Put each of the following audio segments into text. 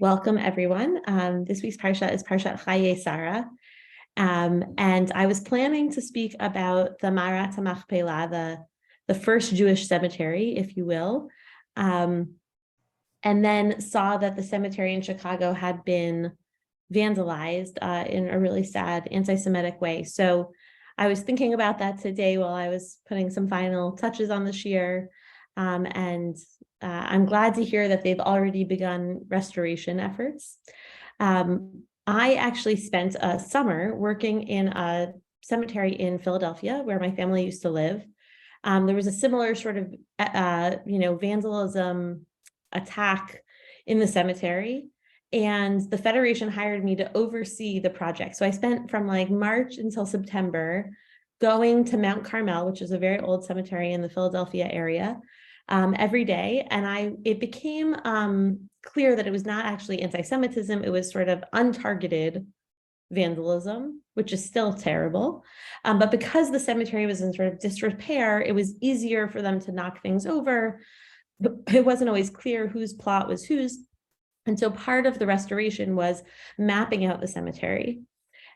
Welcome, everyone. This week's Parsha is Parshat Chayei Sarah. And I was planning to speak about the Marat HaMachpelah, the first Jewish cemetery, if you will, and then saw that the cemetery in Chicago had been vandalized in a really sad anti-Semitic way. So I was thinking about that today while I was putting some final touches on the shiur. And I'm glad to hear that they've already begun restoration efforts. I actually spent a summer working in a cemetery in Philadelphia where my family used to live. There was a similar sort of, vandalism attack in the cemetery, and the Federation hired me to oversee the project. So I spent from like March until September going to Mount Carmel, which is a very old cemetery in the Philadelphia area, every day. And it became clear that it was not actually anti-Semitism. It was sort of untargeted vandalism, which is still terrible. But because the cemetery was in sort of disrepair, it was easier for them to knock things over. It wasn't always clear whose plot was whose. And so part of the restoration was mapping out the cemetery.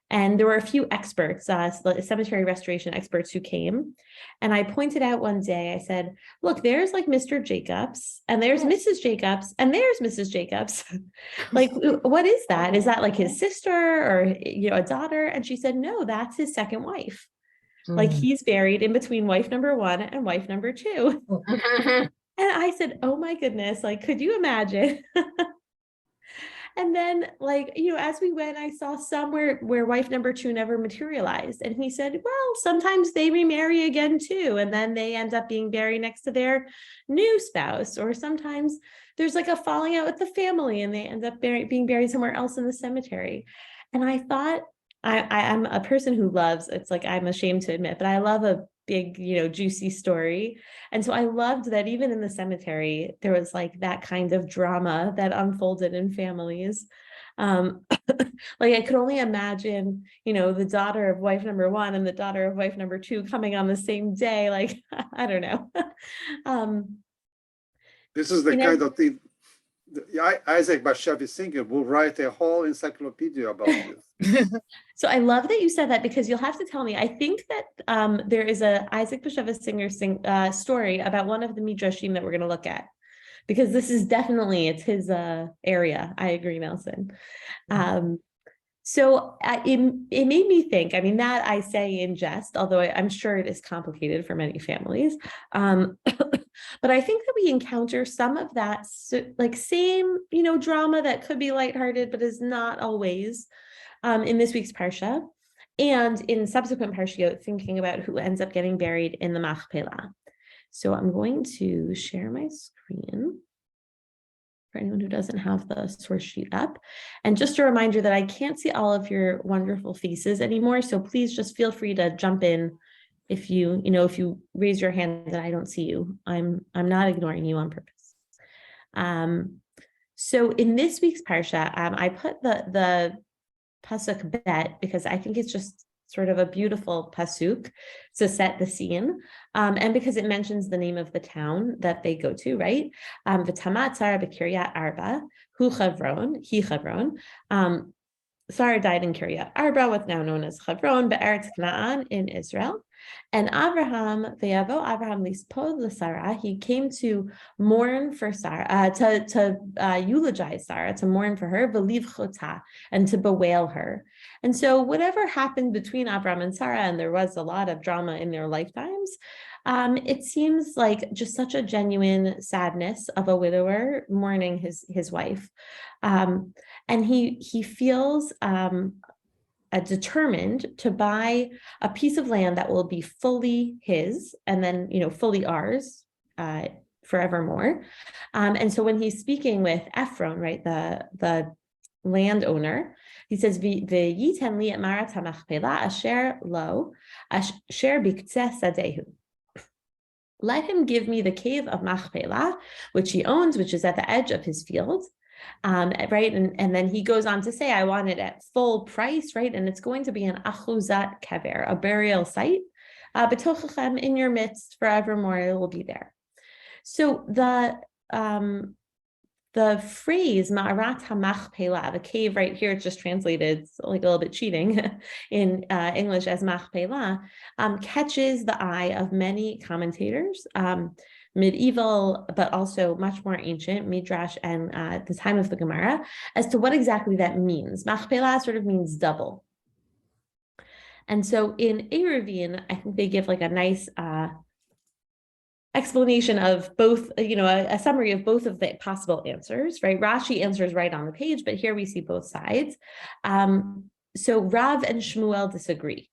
And there were a few experts, cemetery restoration experts who came. And I pointed out one day, I said, look, there's like Mr. Jacobs, and there's Mrs. Jacobs, and there's Mrs. Jacobs. Like, what is that? Is that like his sister or, a daughter? And she said, no, that's his second wife. Like he's buried in between wife number one and wife number two. And I said, oh my goodness, like, could you imagine? And then, as we went, I saw somewhere where wife number two never materialized. And he said, well, sometimes they remarry again too. And then they end up being buried next to their new spouse. Or sometimes there's like a falling out with the family and they end up being buried somewhere else in the cemetery. And I thought, I'm a person who loves, it's like, I'm ashamed to admit, but I love a big, juicy story. And so I loved that even in the cemetery, there was like that kind of drama that unfolded in families. Like I could only imagine, the daughter of wife number one and the daughter of wife number two coming on the same day. Like, I don't know. This is the kind of thing Isaac Bashevis Singer will write a whole encyclopedia about this. So I love that you said that, because you'll have to tell me. I think that there is a Isaac Bashevis Singer story about one of the midrashim that we're going to look at, because this is definitely, it's his area. I agree, Nelson. So it made me think, that I say in jest, although I'm sure it is complicated for many families. But I think that we encounter some of that same, drama that could be lighthearted, but is not always in this week's Parsha, and in subsequent Parshiot, thinking about who ends up getting buried in the Machpelah. So I'm going to share my screen for anyone who doesn't have the source sheet up. And just a reminder that I can't see all of your wonderful faces anymore. So please just feel free to jump in if if you raise your hand and I don't see you. I'm not ignoring you on purpose. So in this week's Parsha, I put the pasuk bet because I think it's just sort of a beautiful pasuk to set the scene, and because it mentions the name of the town that they go to, right? V'tamat Sarah b'Kiryat Arba, hu Chavron, he Chavron. Sarah died in Kiryat Arba, what's now known as Chavron, be'eretz Canaan in Israel. And Abraham, v'yavo Abraham lispod l'Sarah, he came to mourn for Sarah, to eulogize Sarah, to mourn for her, v'liv chotah, and to bewail her. And so whatever happened between Abraham and Sarah, and there was a lot of drama in their lifetimes, it seems like just such a genuine sadness of a widower mourning his wife. And he feels determined to buy a piece of land that will be fully his, and then fully ours forevermore. And so when he's speaking with Ephron, right, the landowner, he says, "V'yiten li et marat hamachpelah asher lo asher biktzeh sadehu." Let him give me the cave of Machpelah, which he owns, which is at the edge of his field. Right, and then he goes on to say, I want it at full price, right? And it's going to be an achuzat kever, a burial site, b'tochachem, in your midst forevermore. It will be there. So the the phrase Ma'arat HaMachpelah, the cave right here, it's just translated like a little bit cheating in English as Machpelah, catches the eye of many commentators, medieval, but also much more ancient, Midrash and the time of the Gemara, as to what exactly that means. Machpelah sort of means double. And so in Eruvin, I think they give like a nice explanation of both, a summary of both of the possible answers, right? Rashi answers right on the page, but here we see both sides. So Rav and Shmuel disagree,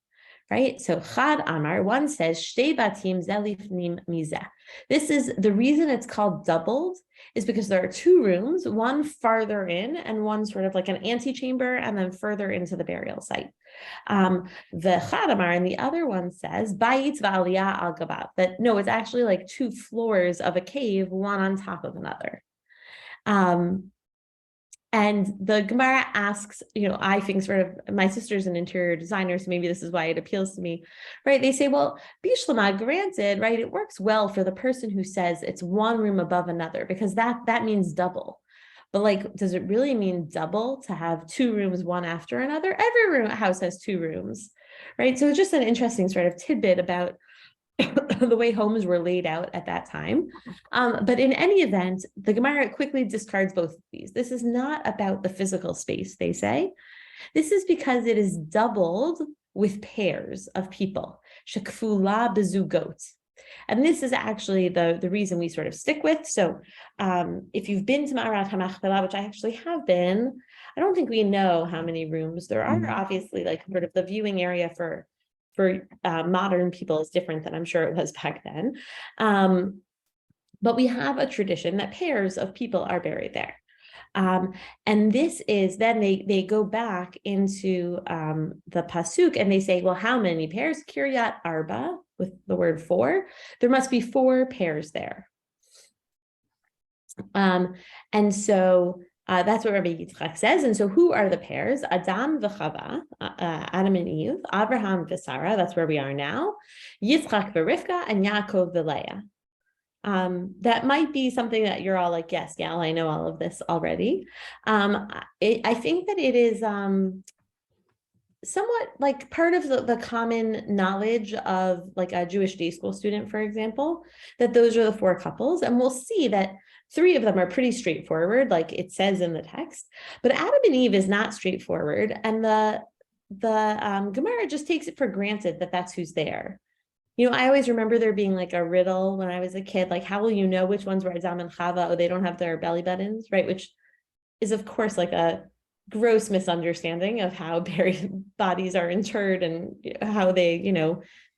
right? So Chad Amar, one says, Shtei batim zelifnim mizeh. This is the reason it's called doubled is because there are two rooms, one farther in and one sort of like an antechamber and then further into the burial site. The Chadamar and the other one says Bayit v'aliyah al gabav, that no, it's actually like two floors of a cave, one on top of another. And the Gemara asks, I think sort of, my sister's an interior designer, so maybe this is why it appeals to me, right? They say, well, Bishlama, granted, right? It works well for the person who says it's one room above another, because that means double. But like, does it really mean double to have two rooms, one after another? Every house has two rooms, right? So it's just an interesting sort of tidbit about the way homes were laid out at that time. But in any event, the Gemara quickly discards both of these. This is not about the physical space, they say. This is because it is doubled with pairs of people. Shekfula bezugot. And this is actually the reason we sort of stick with. So if you've been to Ma'arat HaMachpelah, which I actually have been, I don't think we know how many rooms there are. Obviously, like sort of the viewing area for modern people is different than I'm sure it was back then. But we have a tradition that pairs of people are buried there. And this is, then they go back into the Pasuk and they say, well, how many pairs? Kiryat Arba, with the word four. There must be 4 pairs there. And so that's what Rabbi Yitzchak says. And so who are the pairs? Adam v'Chava, Adam and Eve, Abraham v'Sarah, that's where we are now, Yitzchak v'Rivka, and Yaakov v'Leah. That might be something that you're all like, yes, Yael, I know all of this already. I think that it is somewhat like part of the common knowledge of like a Jewish day school student, for example, that those are the 4 couples. And we'll see that 3 of them are pretty straightforward, like it says in the text, but Adam and Eve is not straightforward. And the Gemara just takes it for granted that that's who's there. I always remember there being like a riddle when I was a kid, like, how will you know which ones were Adam and Chava? Oh, they don't have their belly buttons, right? Which is, of course, like a gross misunderstanding of how buried bodies are interred and how they,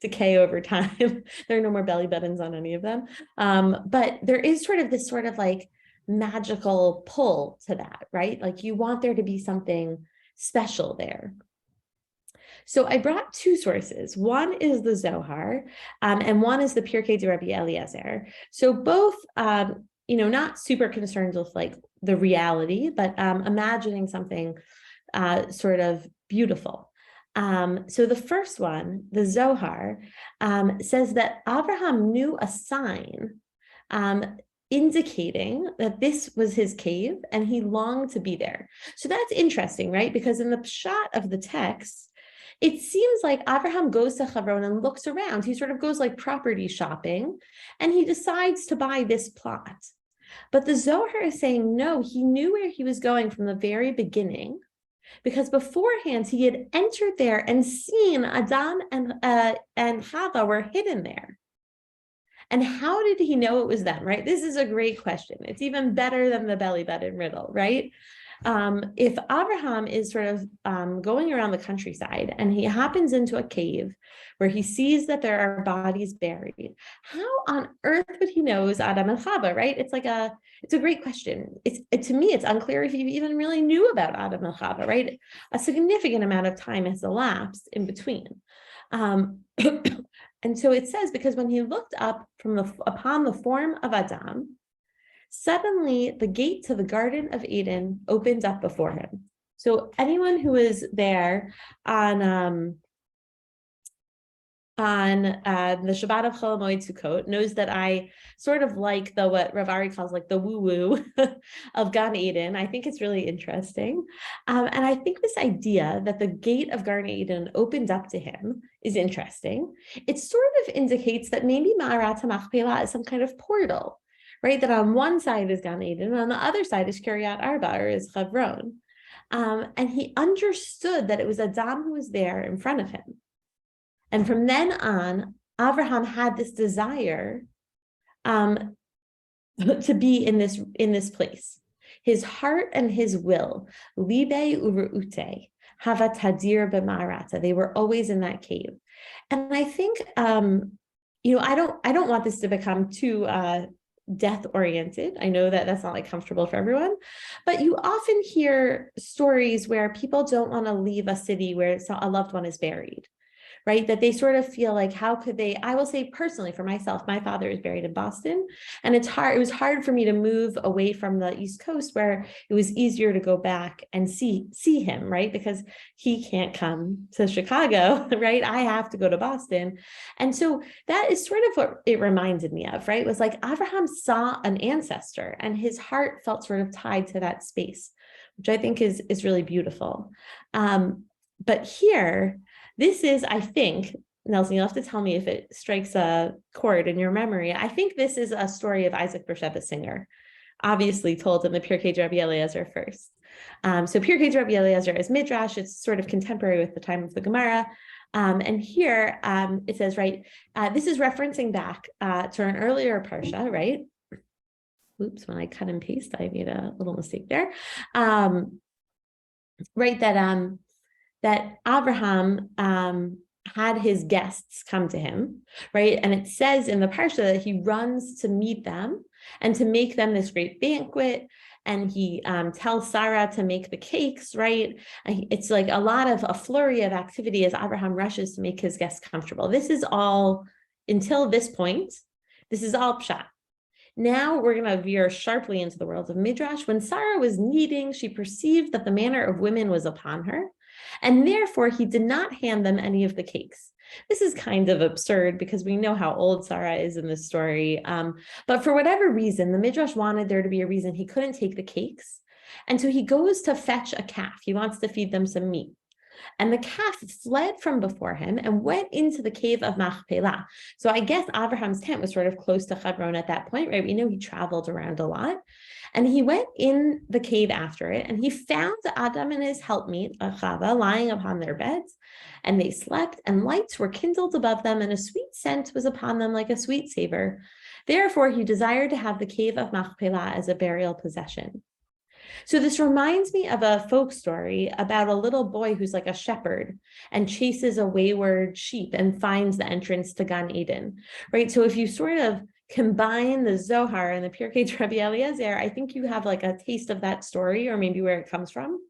decay over time. There are no more belly buttons on any of them. But there is sort of this sort of like magical pull to that, right? Like you want there to be something special there. So I brought 2 sources. One is the Zohar, and one is the Pirkei de Rabbi Eliezer. So both, not super concerned with like the reality, but imagining something sort of beautiful. So the first one, the Zohar, says that Abraham knew a sign indicating that this was his cave and he longed to be there. So that's interesting, right? Because in the pshat of the text, it seems like Abraham goes to Hebron and looks around. He sort of goes like property shopping and he decides to buy this plot. But the Zohar is saying, no, he knew where he was going from the very beginning, because beforehand he had entered there and seen Adam and Chava were hidden there. And how did he know it was them, right? This is a great question. It's even better than the belly button riddle, right? If Abraham is sort of going around the countryside and he happens into a cave where he sees that there are bodies buried, how on earth would he know it was Adam and Chava, right? It's a great question. To me, it's unclear if he even really knew about Adam and Chava, right? A significant amount of time has elapsed in between. And so it says, because when he looked up upon the form of Adam, suddenly the gate to the Garden of Eden opened up before him. So anyone who is there on on the Shabbat of Chol Hamoed Sukkot knows that I sort of like what Rav Ari calls like the woo-woo of Gan Eden. I think it's really interesting. And I think this idea that the gate of Gan Eden opened up to him is interesting. It sort of indicates that maybe Ma'arat HaMachpelah is some kind of portal, right? That on one side is Gan Eden, and on the other side is Kiryat Arba, or is Hebron. And he understood that it was Adam who was there in front of him. And from then on, Avraham had this desire to be in this place. His heart and his will, libe ureute, hava tadir b'ma'arata. They were always in that cave. And I think, I don't want this to become too death oriented. I know that that's not like comfortable for everyone, but you often hear stories where people don't want to leave a city where a loved one is buried, right? That they sort of feel like, how could they? I will say personally for myself, my father is buried in Boston, and it was hard for me to move away from the East Coast where it was easier to go back and see him, right? Because he can't come to Chicago, right? I have to go to Boston. And so that is sort of what it reminded me of, right? It was like Avraham saw an ancestor and his heart felt sort of tied to that space, which I think is really beautiful. But here, this is, I think, Nelson, you'll have to tell me if it strikes a chord in your memory. I think this is a story of Isaac Beersheba Singer, obviously told in the Pirkei Rabbi Eliezer first. So Pirkei Rabbi Eliezer is Midrash. It's sort of contemporary with the time of the Gemara. And here it says, right, this is referencing back to an earlier Parsha, right? Oops, when I cut and paste, I made a little mistake there. Right, that Abraham had his guests come to him, right? And it says in the Parsha that he runs to meet them and to make them this great banquet. And he tells Sarah to make the cakes, right? It's like a flurry of activity as Abraham rushes to make his guests comfortable. This is all, until this point, this is all pshat. Now we're going to veer sharply into the world of Midrash. When Sarah was kneading, she perceived that the manner of women was upon her, and therefore he did not hand them any of the cakes. This is kind of absurd because we know how old Sarah is in this story. But for whatever reason, the Midrash wanted there to be a reason he couldn't take the cakes. And so he goes to fetch a calf. He wants to feed them some meat. And the calf fled from before him and went into the cave of Machpelah. So I guess Abraham's tent was sort of close to Hebron at that point, right? We know he traveled around a lot. And he went in the cave after it, and he found Adam and his helpmeet, Chava, lying upon their beds. And they slept, and lights were kindled above them, and a sweet scent was upon them like a sweet savor. Therefore, he desired to have the cave of Machpelah as a burial possession. So this reminds me of a folk story about a little boy who's like a shepherd and chases a wayward sheep and finds the entrance to Gan Eden, right? So if you sort of combine the Zohar and the Pirkei Rabbi Eliezer, I think you have like a taste of that story, or maybe where it comes from.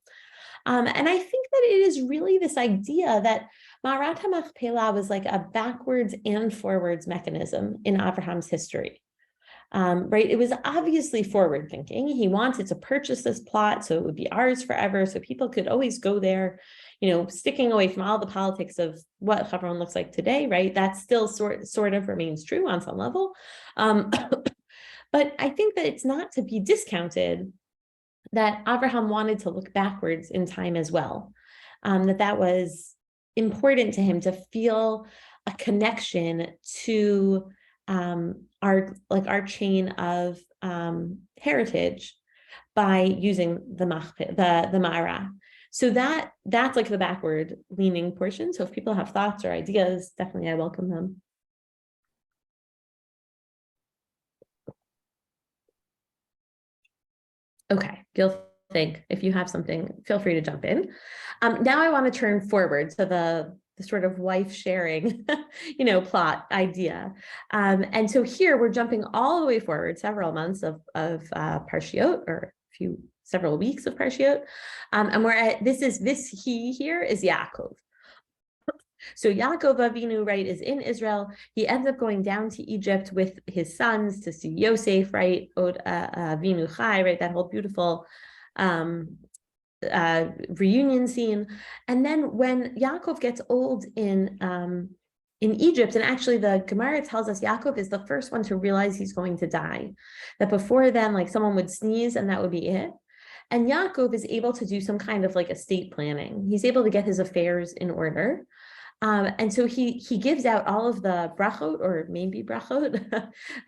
And I think that it is really this idea that Ma'arat HaMachpelah was like a backwards and forwards mechanism in Abraham's history. Right? It was obviously forward thinking. He wanted to purchase this plot so it would be ours forever, so people could always go there, sticking away from all the politics of what Hebron looks like today, right? That still sort of remains true on some level. But I think that it's not to be discounted that Abraham wanted to look backwards in time as well, that was important to him to feel a connection to our chain of heritage by using the Ma'ara. So that's like the backward leaning portion. So if people have thoughts or ideas, definitely I welcome them. Okay, Gil, think if you have something, feel free to jump in. Now I want to turn forward to the sort of wife sharing, plot idea. And so here we're jumping all the way forward several months of Parshiot, or several weeks of Parshiot. And we're at, this he here is Yaakov. So Yaakov Avinu, right, is in Israel. He ends up going down to Egypt with his sons to see Yosef, right, Od Avinu Chai, right, that whole beautiful reunion scene. And then when Yaakov gets old in in Egypt. And actually the Gemara tells us Yaakov is the first one to realize he's going to die. That before then, like someone would sneeze and that would be it. And Yaakov is able to do some kind of like estate planning. He's able to get his affairs in order. And so he gives out all of the brachot, or maybe brachot,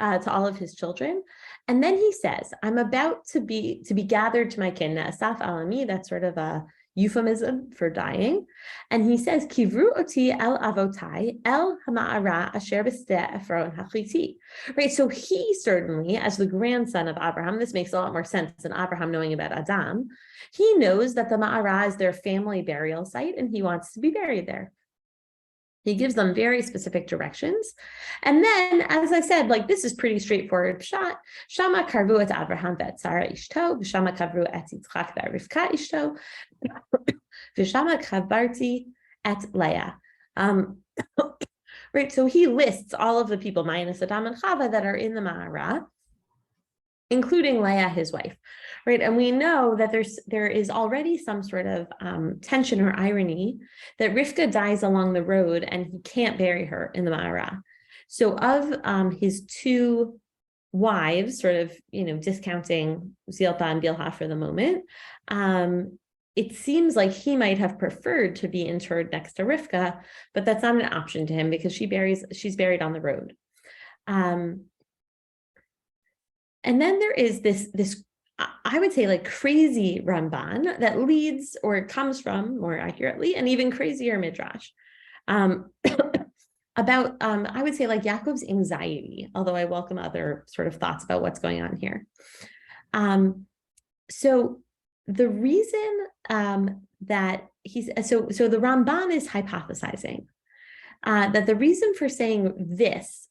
to all of his children. And then he says, I'm about to be gathered to my kin. Asaf alami, that's sort of a euphemism for dying. And he says, Kivru oti el avotai el hama'ara asher b'sdeh Ephron hachiti. Right, so he certainly, as the grandson of Abraham, this makes a lot more sense than Abraham knowing about Adam, he knows that the ma'ara is their family burial site and he wants to be buried there. He gives them very specific directions. And then, as I said, like this is pretty straightforward. Pshat, Shama karvu et Avraham ve'et Sarah ishto, v'shama kavru et Yitzchak ve'et Rivka ishto, v'shama kavarti et Leah. Right, so he lists all of the people, minus Adam and Chava, that are in the Ma'ara, including Leah, his wife, right? And we know that there is already some sort of tension or irony that Rivka dies along the road and he can't bury her in the Ma'ara. So of his two wives, sort of, discounting Zilpah and Bilhah for the moment, it seems like he might have preferred to be interred next to Rivka, but that's not an option to him because she's buried on the road. And then there is this, I would say, like crazy Ramban that leads or comes from, more accurately, an even crazier midrash about, I would say, like Yaakov's anxiety, although I welcome other sort of thoughts about what's going on here. So the reason that so the Ramban is hypothesizing that the reason for saying this,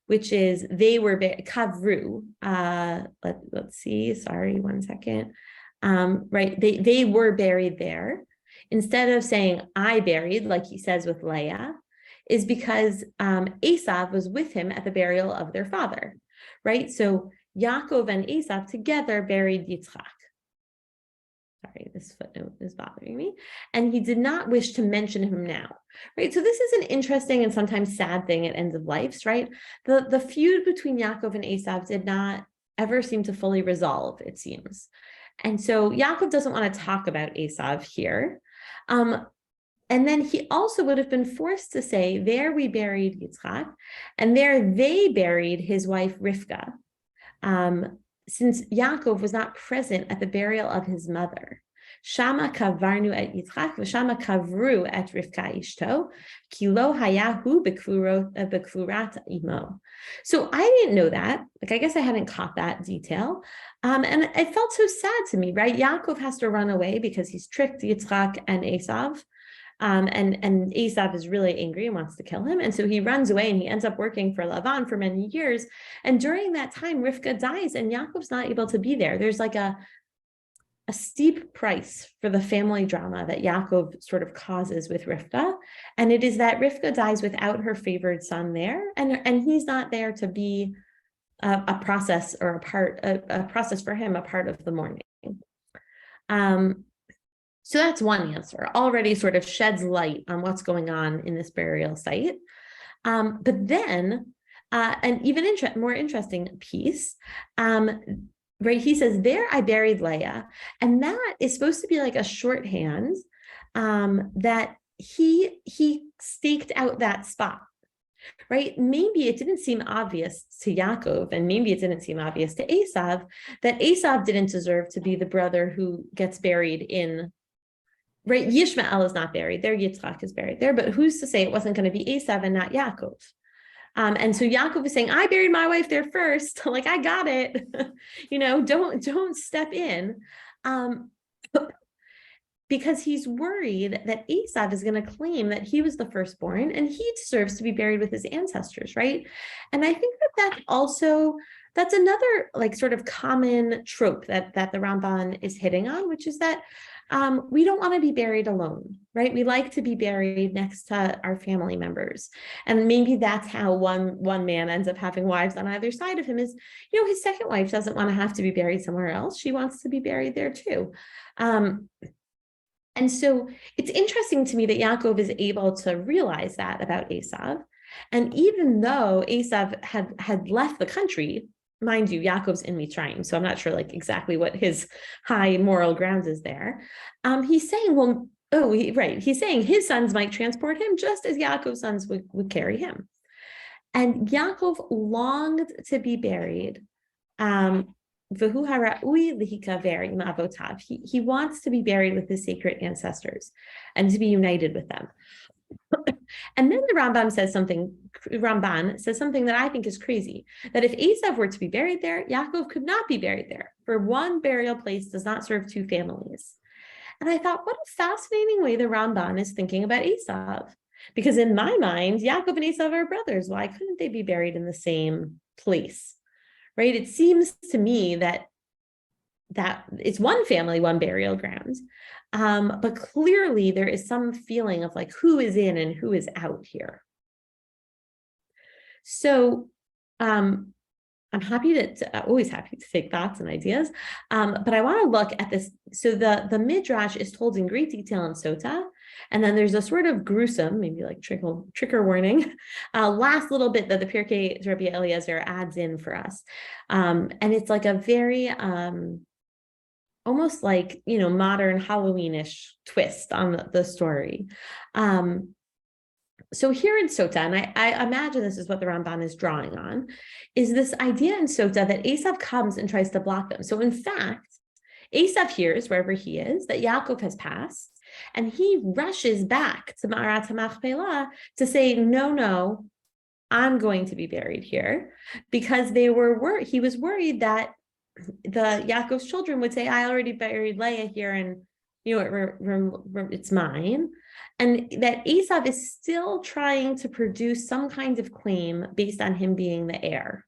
which is they were kavru. Let's see. Sorry, 1 second. Right, they were buried there, instead of saying I buried, like he says with Leah, is because Esav was with him at the burial of their father. Right, so Yaakov and Esav together buried Yitzchak. Sorry, this footnote is bothering me. And he did not wish to mention him now, right? So this is an interesting and sometimes sad thing at ends of lives, right? The feud between Yaakov and Esav did not ever seem to fully resolve, it seems. And so Yaakov doesn't want to talk about Esav here. And then he also would have been forced to say, there we buried Yitzchak, and there they buried his wife Rivka. Since Yaakov was not present at the burial of his mother. Shama kavarnu et Yitzchak, v'shama kavru et Rivka ishto, ki lo hayahu bekvurat imo. So I didn't know that. Like, I guess I hadn't caught that detail. And it felt so sad to me, right? Yaakov has to run away because he's tricked Yitzchak and Esav. And Esav is really angry and wants to kill him. And so he runs away and he ends up working for Lavan for many years. And during that time, Rivka dies and Yaakov's not able to be there. There's like a steep price for the family drama that Yaakov sort of causes with Rivka. And it is that Rivka dies without her favored son there. And he's not there to be a process or a process for him, a part of the mourning. So that's one answer, already sort of sheds light on what's going on in this burial site. But then an even more interesting piece, right? He says, there I buried Leah. And that is supposed to be like a shorthand that he staked out that spot, right? Maybe it didn't seem obvious to Yaakov, and maybe it didn't seem obvious to Esav, that Esav didn't deserve to be the brother who gets buried in, right? Yishmael is not buried there, Yitzchak is buried there, but who's to say it wasn't going to be Esav and not Yaakov? And so Yaakov is saying, I buried my wife there first, like I got it, don't step in. Because he's worried that Esav is going to claim that he was the firstborn and he deserves to be buried with his ancestors, right? And I think that's another like sort of common trope that the Ramban is hitting on, which is that we don't want to be buried alone, right? We like to be buried next to our family members. And maybe that's how one man ends up having wives on either side of him is, his second wife doesn't want to have to be buried somewhere else. She wants to be buried there too. And so it's interesting to me that Yaakov is able to realize that about Esav. And even though Esav had left the country, mind you, Yaakov's in Mitzrayim, so I'm not sure like exactly what his high moral grounds is there. He's saying, well, he's saying his sons might transport him just as Yaakov's sons would carry him. And Yaakov longed to be buried. He wants to be buried with his sacred ancestors and to be united with them. And then the Ramban says something that I think is crazy, that if Esav were to be buried there, Yaakov could not be buried there, for one burial place does not serve two families. And I thought, what a fascinating way the Ramban is thinking about Esav. Because in my mind, Yaakov and Esav are brothers. Why couldn't they be buried in the same place? Right? It seems to me that it's one family, one burial ground. But clearly there is some feeling of like who is in and who is out here. So I'm always happy to take thoughts and ideas. But I want to look at this. So the Midrash is told in great detail in Sota. And then there's a sort of gruesome, maybe like trigger warning, last little bit that the Pirkei Rabbi Eliezer adds in for us. And it's like a very, almost like, modern Halloweenish twist on the story. So here in Sota, and I imagine this is what the Ramban is drawing on, is this idea in Sota that Esav comes and tries to block them. So in fact, Esav hears wherever he is that Yaakov has passed, and he rushes back to Ma'arat HaMachpelah to say, no, I'm going to be buried here, because they were worried. He was worried that the Yaakov's children would say, I already buried Leah here, and it's mine. And that Esav is still trying to produce some kind of claim based on him being the heir.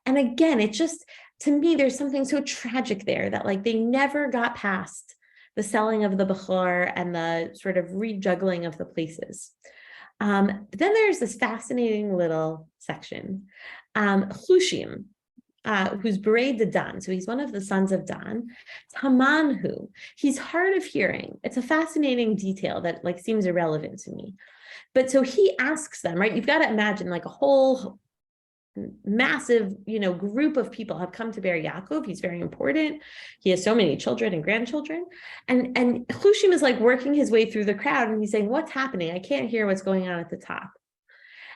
And again, it just, to me, there's something so tragic there that like they never got past the selling of the Bechor and the sort of rejuggling of the places. But then there's this fascinating little section. Chushim, who's Berei de Dan, so he's one of the sons of Dan. Tamanhu, he's hard of hearing. It's a fascinating detail that like seems irrelevant to me. But so he asks them, right? You've got to imagine like a whole massive, group of people have come to bury Yaakov. He's very important. He has so many children and grandchildren. And Chushim is like working his way through the crowd, and he's saying, what's happening? I can't hear what's going on at the top.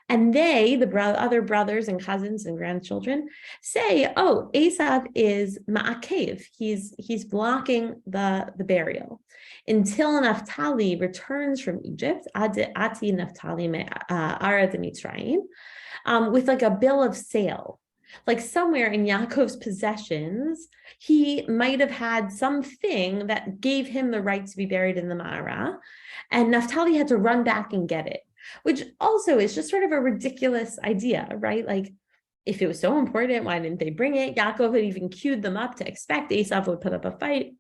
And they, the other brothers and cousins and grandchildren, say, oh, Esav is ma'akev. He's blocking the burial until Naphtali returns from Egypt, ati Naphtali me'ara de Mitzrayim, with like a bill of sale. Like somewhere in Yaakov's possessions, he might have had something that gave him the right to be buried in the Ma'ara, and Naphtali had to run back and get it. Which also is just sort of a ridiculous idea, right? Like, if it was so important, why didn't they bring it? Yaakov had even queued them up to expect Esav would put up a fight.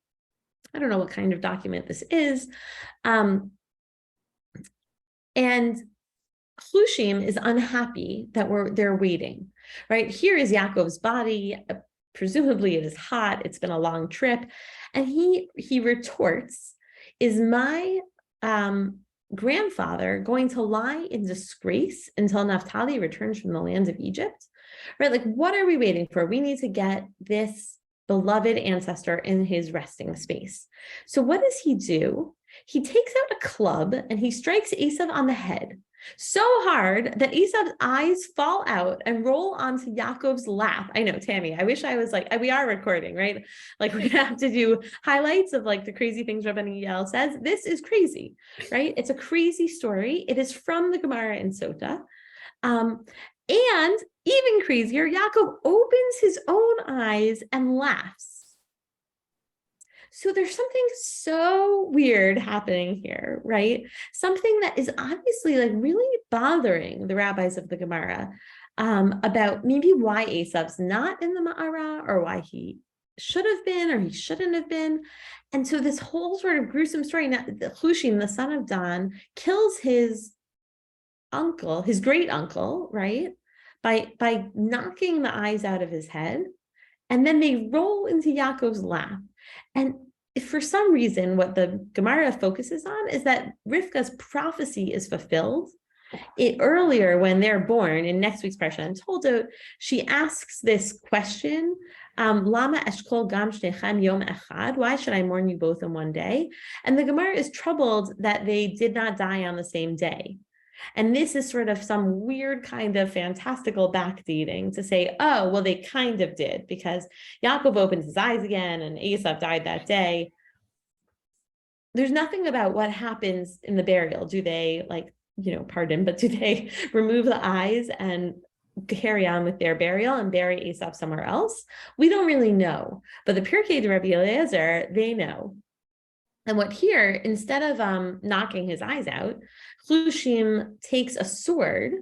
I don't know what kind of document this is. And Chushim is unhappy that they're waiting, right? Here is Yaakov's body. Presumably it is hot. It's been a long trip. And he retorts, is my grandfather going to lie in disgrace until Naphtali returns from the land of Egypt? Right? Like, what are we waiting for? We need to get this beloved ancestor in his resting space. So what does he do? He takes out a club and he strikes Esav on the head so hard that Esav's eyes fall out and roll onto Yaakov's lap. I know, Tammy, I wish I was like, we are recording, right? Like, we have to do highlights of like the crazy things Rabbanit Yael says. This is crazy, right? It's a crazy story. It is from the Gemara in Sota. And even crazier, Yaakov opens his own eyes and laughs. So there's something so weird happening here, right? Something that is obviously like really bothering the rabbis of the Gemara about maybe why Esav's not in the Ma'ara, or why he should have been or he shouldn't have been. And so this whole sort of gruesome story, Chushim, the son of Dan, kills his uncle, his great uncle, right? By knocking the eyes out of his head. And then they roll into Yaakov's lap. And for some reason, what the Gemara focuses on is that Rivka's prophecy is fulfilled. Earlier, when they're born in next week's Parsha, and Toldo, she asks this question, Lama eshkol gam shnechem yom echad? Why should I mourn you both in one day? And the Gemara is troubled that they did not die on the same day. And this is sort of some weird kind of fantastical backdating to say, oh, well, they kind of did, because Yaakov opened his eyes again and Esav died that day. There's nothing about what happens in the burial. Do they, like, pardon, but do they remove the eyes and carry on with their burial and bury Esav somewhere else? We don't really know. But the Pirkei de Rabbi Eliezer, they know. And what here, instead of knocking his eyes out, Chlushim takes a sword,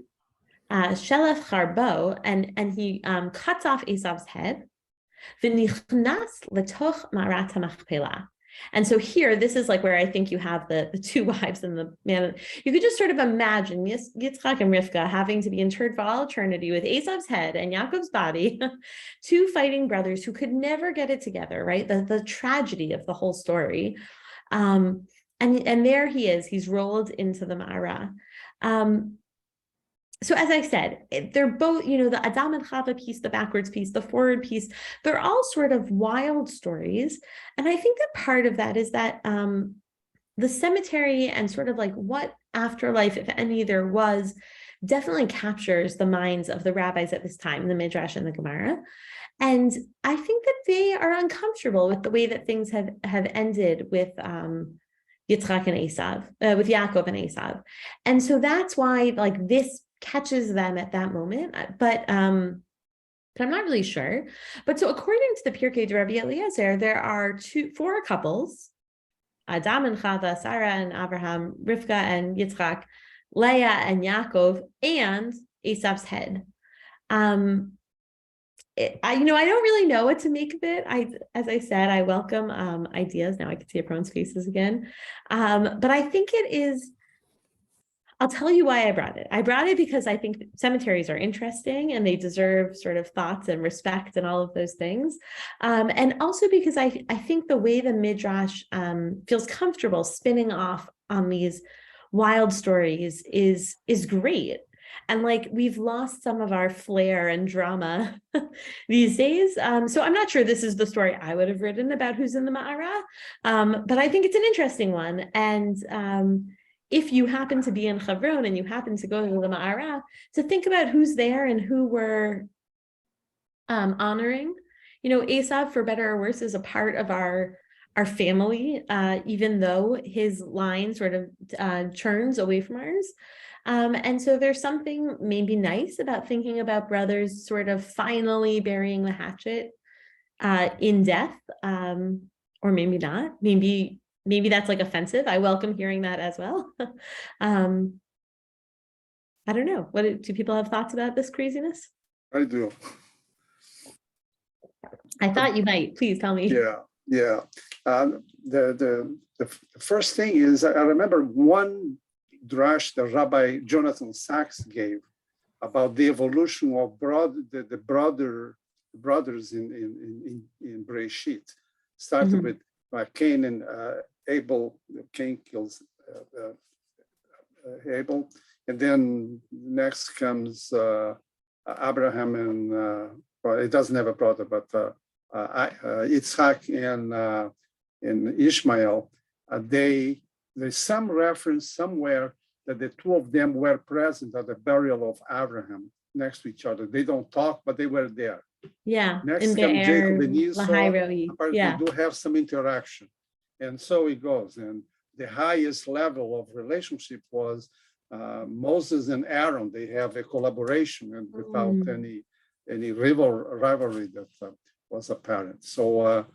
Shelef Charbo, and he cuts off Esav's head. V'nichnas letoch ma'arat hamachpelah. And so here, this is like where I think you have the two wives and the man. You could just sort of imagine Yitzchak and Rivka having to be interred for all eternity with Esav's head and Yaakov's body, two fighting brothers who could never get it together, right? The tragedy of the whole story. And there he is, he's rolled into the Ma'ara. So as I said, they're both, the Adam and Chava piece, the backwards piece, the forward piece, they're all sort of wild stories. And I think that part of that is that the cemetery and sort of like what afterlife, if any, there was, definitely captures the minds of the rabbis at this time, the Midrash and the Gemara. And I think that they are uncomfortable with the way that things have ended with Yitzchak and Esav, with Yaakov and Esav. And so that's why like this catches them at that moment. But I'm not really sure. But so according to the Pirkei de Rabbi Eliezer, there are four couples, Adam and Chava, Sarah and Abraham, Rivka and Yitzchak, Leah and Yaakov, and Esav's head. I don't really know what to make of it. As I said, I welcome ideas. Now I can see everyone's faces again. But I think it is, I'll tell you why I brought it. I brought it because I think cemeteries are interesting and they deserve sort of thoughts and respect and all of those things. And also because I think the way the Midrash feels comfortable spinning off on these wild stories is great. And like we've lost some of our flair and drama these days. So I'm not sure this is the story I would have written about who's in the Ma'ara, but I think it's an interesting one. And if you happen to be in Hebron and you happen to go to the Ma'ara, to think about who's there and who we're honoring. Esav, for better or worse, is a part of our family, even though his line sort of churns away from ours. And so there's something maybe nice about thinking about brothers sort of finally burying the hatchet in death, or maybe not. Maybe that's like offensive. I welcome hearing that as well. I don't know. Do people have thoughts about this craziness? I do. I thought you might. Please tell me. Yeah. The first thing is, I remember one drash that Rabbi Jonathan Sachs gave about the evolution of the brothers in Bereshit. Started with Cain and Abel. Cain kills Abel, and then next comes Abraham and it doesn't have a brother, but Yitzchak and Ishmael. There's some reference somewhere that the two of them were present at the burial of Abraham next to each other. They don't talk, but they were there. Yeah. Next come Jacob and Esau. Yeah. They do have some interaction. And so it goes. And the highest level of relationship was Moses and Aaron. They have a collaboration and without any rivalry that was apparent. So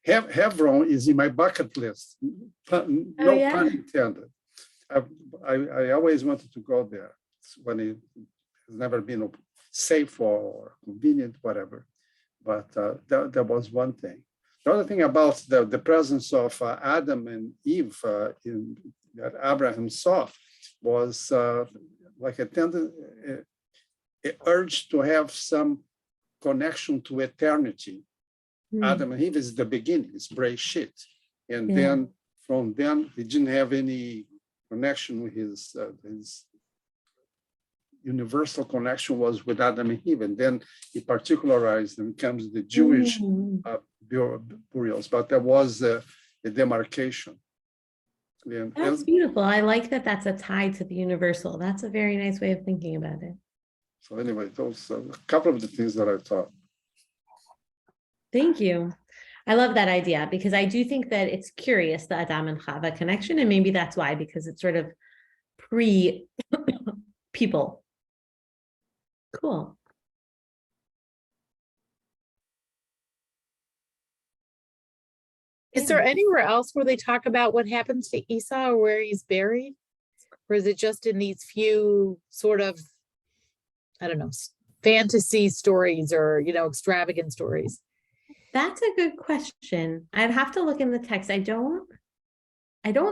Hebron is in my bucket list. No pun intended. I always wanted to go there when it has never been safe or convenient, whatever. But that was one thing. The other thing about the presence of Adam and Eve that Abraham saw was like an urge to have some connection to eternity. Adam and Eve is the beginning, it's Breshit. And Yeah. then from then, he didn't have any connection with his universal connection was with Adam and Eve. And then he particularized and comes the Jewish burials, but there was a demarcation. And That's beautiful. I like that that's a tie to the universal. That's a very nice way of thinking about it. so anyway, those are a couple of the things that I thought. Thank you. I love that idea because I do think that it's curious, the Adam and Chava connection, and maybe that's why, because it's sort of pre-people. Cool. Is there anywhere else where they talk about what happens to Esau or where he's buried? Or is it just in these few sort of, I don't know, fantasy stories or, extravagant stories? That's a good question. I'd have to look in the text. I don't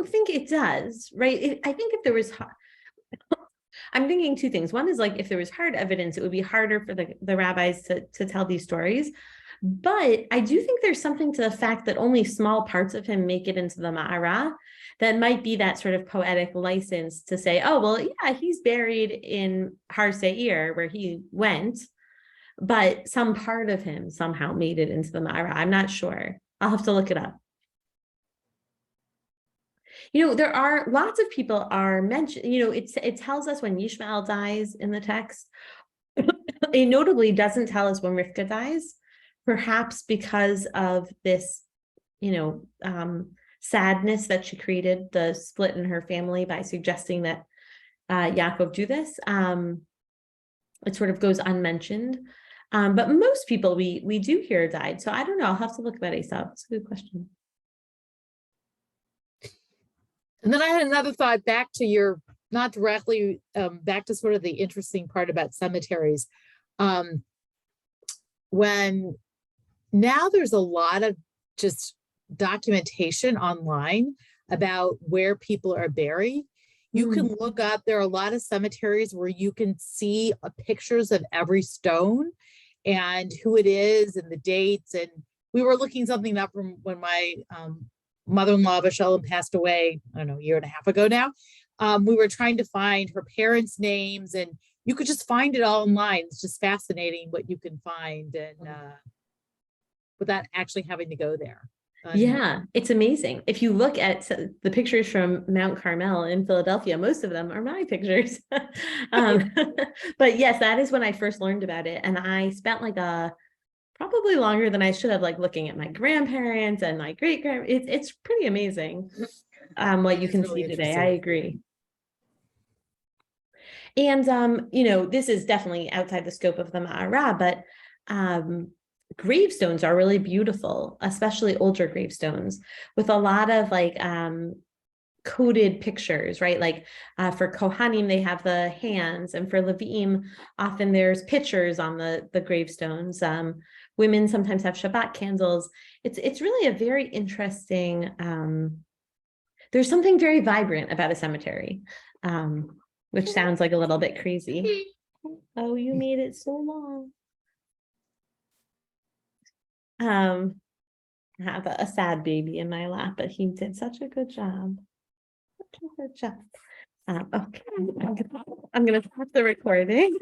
think it does, right? I think if there was, I'm thinking two things. One is like, if there was hard evidence, it would be harder for the rabbis to tell these stories. But I do think there's something to the fact that only small parts of him make it into the Ma'ara that might be that sort of poetic license to say, oh, well, yeah, he's buried in Har Seir where he went, but some part of him somehow made it into the Ma'ara. I'm not sure. I'll have to look it up. There are lots of people are mentioned, it tells us when Yishmael dies in the text. It notably doesn't tell us when Rivka dies, perhaps because of this, sadness that she created, the split in her family by suggesting that Yaakov do this. It sort of goes unmentioned. But most people we do hear died. So I don't know. I'll have to look about Esau. It's a good question. And then I had another thought back to your, not directly, back to sort of the interesting part about cemeteries. When now there's a lot of just documentation online about where people are buried. You can look up, there are a lot of cemeteries where you can see pictures of every stone and who it is and the dates. And we were looking something up from when my mother-in-law, Michelle, passed away, I don't know, a year and a half ago now. We were trying to find her parents' names and you could just find it all online. It's just fascinating what you can find and without actually having to go there. Yeah, it's amazing. If you look at the pictures from Mount Carmel in Philadelphia, most of them are my pictures. But yes, that is when I first learned about it. And I spent probably longer than I should have, looking at my grandparents and my great-grandparents. It's pretty amazing what you can really see today. I agree. And, this is definitely outside the scope of the Ma'ara, but gravestones are really beautiful, especially older gravestones with a lot of coded pictures, right? For Kohanim, they have the hands, and for Levim, often there's pictures on the gravestones. Women sometimes have Shabbat candles. It's really a very interesting, there's something very vibrant about a cemetery, which sounds like a little bit crazy. Oh, you made it so long. I have a sad baby in my lap, but he did such a good job. Such a good job. Okay, I'm gonna stop the recording.